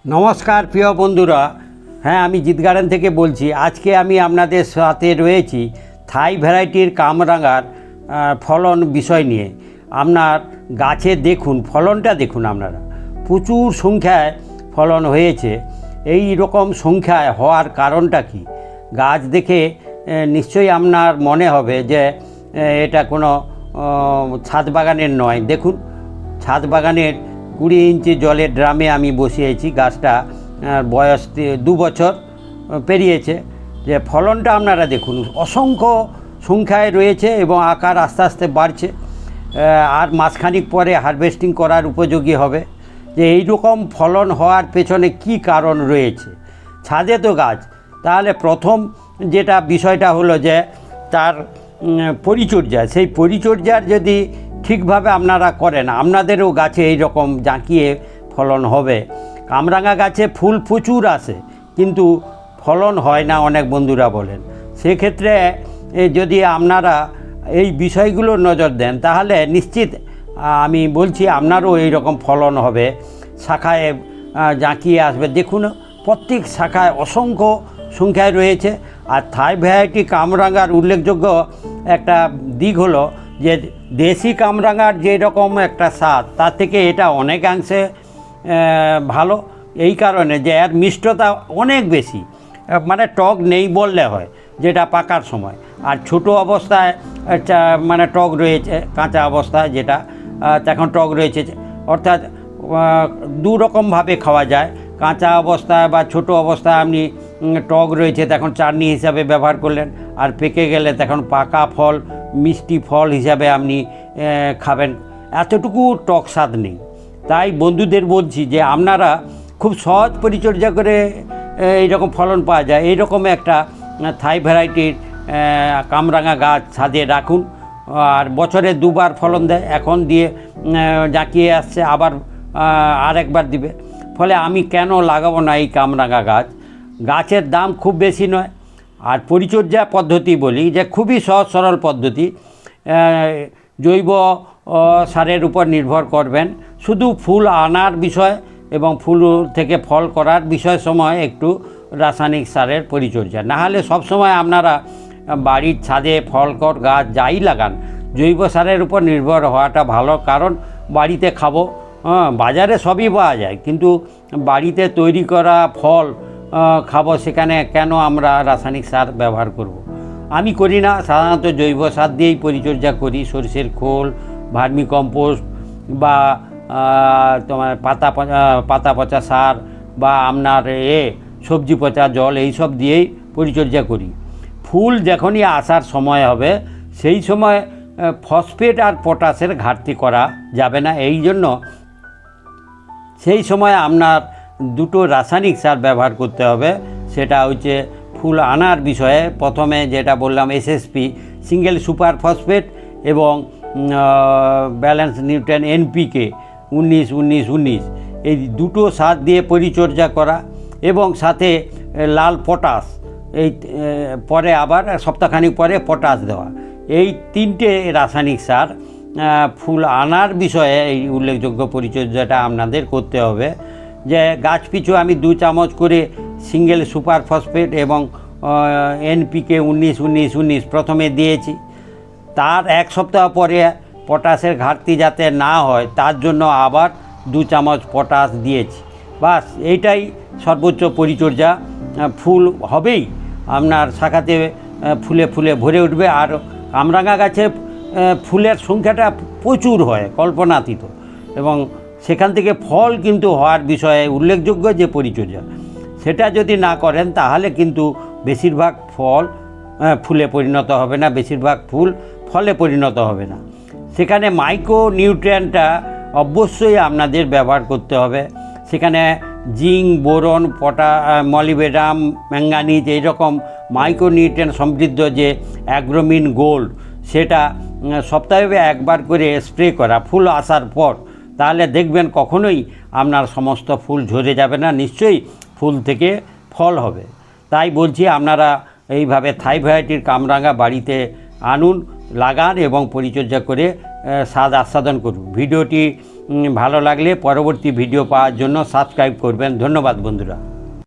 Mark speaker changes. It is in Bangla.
Speaker 1: নমস্কার প্রিয় বন্ধুরা। হ্যাঁ, আমি জিত গার্ডেন থেকে বলছি। আজকে আমি আপনাদের সাথে রয়েছি থাই ভ্যারাইটির কামরাঙার ফলন বিষয় নিয়ে। আপনার গাছে দেখুন, ফলনটা দেখুন। আপনারা প্রচুর সংখ্যায় ফলন হয়েছে। এই রকম সংখ্যায় হওয়ার কারণটা কি? গাছ দেখে নিশ্চয়ই আপনার মনে হবে যে এটা কোনো ছাদ বাগানের নয়। দেখুন, ছাদ বাগানের 20 ইঞ্চি জলের ড্রামে আমি বসিয়েছি। গাছটা বয়স 2 বছর পেরিয়েছে। যে ফলনটা আপনারা দেখুন, অসংখ্য সংখ্যায় রয়েছে এবং আকার আস্তে আস্তে বাড়ছে। আর মাসখানিক পরে হারভেস্টিং করার উপযোগী হবে। যে এই রকম ফলন হওয়ার পেছনে কি কারণ রয়েছে? ছাদে তো গাছ, তাহলে প্রথম যেটা বিষয়টা হলো যে তার পরিচর্যা। সেই পরিচর্যার যদি ঠিকভাবে আপনারা করেন, আপনাদেরও গাছে এই রকম জাঁকিয়ে ফলন হবে। কামরাঙা গাছে ফুল প্রচুর আসে, কিন্তু ফলন হয় না, অনেক বন্ধুরা বলেন। সেক্ষেত্রে যদি আপনারা এই বিষয়গুলো নজর দেন, তাহলে নিশ্চিত আমি বলছি আপনারও এই রকম ফলন হবে। শাখায় জাঁকিয়ে আসবে। দেখুন, প্রত্যেক শাখায় অসংখ্য সংখ্যায় রয়েছে। আর থাই ভ্যারাইটি কামরাঙার উল্লেখযোগ্য একটা দিক হলো যে দেশি কামরাঙার যে রকম একটা স্বাদ, তার থেকে এটা অনেকাংশে ভালো। এই কারণে যে এর মিষ্টতা অনেক বেশি, মানে টক নেই বললে হয়, যেটা পাকার সময়। আর ছোট অবস্থায় মানে টক রয়েছে, কাঁচা অবস্থায় যেটা তখন টক রয়েছে। অর্থাৎ দু রকমভাবে খাওয়া যায়। কাঁচা অবস্থায় বা ছোট অবস্থায় আপনি টক রয়েছে তখন চাটনি হিসাবে ব্যবহার করলেন, আর পেকে গেলে তখন পাকা ফল, মিষ্টি ফল হিসাবে আপনি খাবেন। এতটুকু টক স্বাদ নেই। তাই বন্ধুদের বলছি যে আপনারা খুব সহজ পরিচর্যা করে এইরকম ফলন পাওয়া যায়। এইরকম একটা থাই ভ্যারাইটির কামরাঙা গাছ ছাদে রাখুন। আর বছরে 2 বার ফলন দেয়। এখন দিয়ে জাঁকিয়ে আসছে, আবার আরেকবার দিবে। ফলে আমি কেন লাগাবো না এই কামরাঙা গাছ? গাছের দাম খুব বেশি নয়। আর পরিচর্যা পদ্ধতি বলি যে খুবই সহজ সরল পদ্ধতি। জৈব সারের উপর নির্ভর করবেন। শুধু ফুল আনার বিষয় এবং ফুল থেকে ফল করার বিষয় সময় একটু রাসায়নিক সারের পরিচর্যা। না হলে সবসময় আপনারা বাড়ির ছাদে ফলকর গাছ যাই লাগান, জৈব সারের উপর নির্ভর হওয়াটা ভালো। কারণ বাড়িতে খাবো, বাজারে সবই পাওয়া যায়, কিন্তু বাড়িতে তৈরি করা ফল খাবো, সেখানে কেন আমরা রাসায়নিক সার ব্যবহার করব? আমি করি না, সাধারণত জৈব সার দিয়েই পরিচর্যা করি। সরষের খোল, ভার্মি কম্পোস্ট বা তোমার পাতা পচা সার বা আপনার সবজি পচা জল, এইসব দিয়েই পরিচর্যা করি। ফুল যখনই আসার সময় হবে, সেই সময় ফসফেট আর পটাশের ঘাটতি করা যাবে না। এই জন্য সেই সময় আপনার দুটো রাসায়নিক সার ব্যবহার করতে হবে। সেটা হচ্ছে ফুল আনার বিষয়ে প্রথমে যেটা বললাম, এসএসপি, সিঙ্গেল সুপার ফসফেট, এবং ব্যালেন্স নিউট্রিয়েন্ট এনপিকে 19-19-19, এই দুটো সার দিয়ে পরিচর্যা করা। এবং সাথে লাল পটাশ, এই পরে আবার সপ্তাহখানিক পরে পটাশ দেওয়া। এই 3টে রাসায়নিক সার ফুল আনার বিষয়ে এই উল্লেখযোগ্য পরিচর্যাটা আপনাদের করতে হবে। যে গাছ পিছু আমি 2 চামচ করে সিঙ্গেল সুপার ফসফেট এবং এনপিকে 19-19-19 প্রথমে দিয়েছি। তার 1 সপ্তাহ পরে পটাশের ঘাটতি যাতে না হয়, তার জন্য আবার 2 চামচ পটাশ দিয়েছি। বাস, এইটাই সর্বোচ্চ পরিচর্যা। ফুল হবেই, আপনার শাখাতে ফুলে ফুলে ভরে উঠবে। আর কামরাঙা গাছে ফুলের সংখ্যাটা প্রচুর হয়, কল্পনাতীত, এবং সেখান থেকে ফল কিন্তু হওয়ার বিষয়ে উল্লেখযোগ্য যে পরিচর্যা, সেটা যদি না করেন, তাহলে কিন্তু বেশিরভাগ ফল ফুলে পরিণত হবে না, বেশিরভাগ ফুল ফলে পরিণত হবে না। সেখানে মাইক্রো নিউট্রিয়েন্টটা অবশ্যই আপনাদের ব্যবহার করতে হবে। সেখানে জিঙ্ক, বোরন, মলিবেডাম, ম্যাঙ্গানিজ, এইরকম মাইক্রো নিউট্রিয়েন্ট সমৃদ্ধ যে অ্যাগ্রোমিন গোল্ড, সেটা সপ্তাহে 1 বার করে স্প্রে করা ফুল আসার পর। তাহলে দেখবেন কখনোই আপনার সমস্ত ফুল ঝরে যাবে না, নিশ্চয়ই ফুল থেকে ফল হবে। তাই বলছি, আপনারা এইভাবে থাই ভ্যারাইটির কামরাঙা বাড়িতে আনুন, লাগান এবং পরিচর্যা করে স্বাদ আস্বাদন করুন। ভিডিওটি ভালো লাগলে পরবর্তী ভিডিও পাওয়ার জন্য সাবস্ক্রাইব করবেন। ধন্যবাদ বন্ধুরা।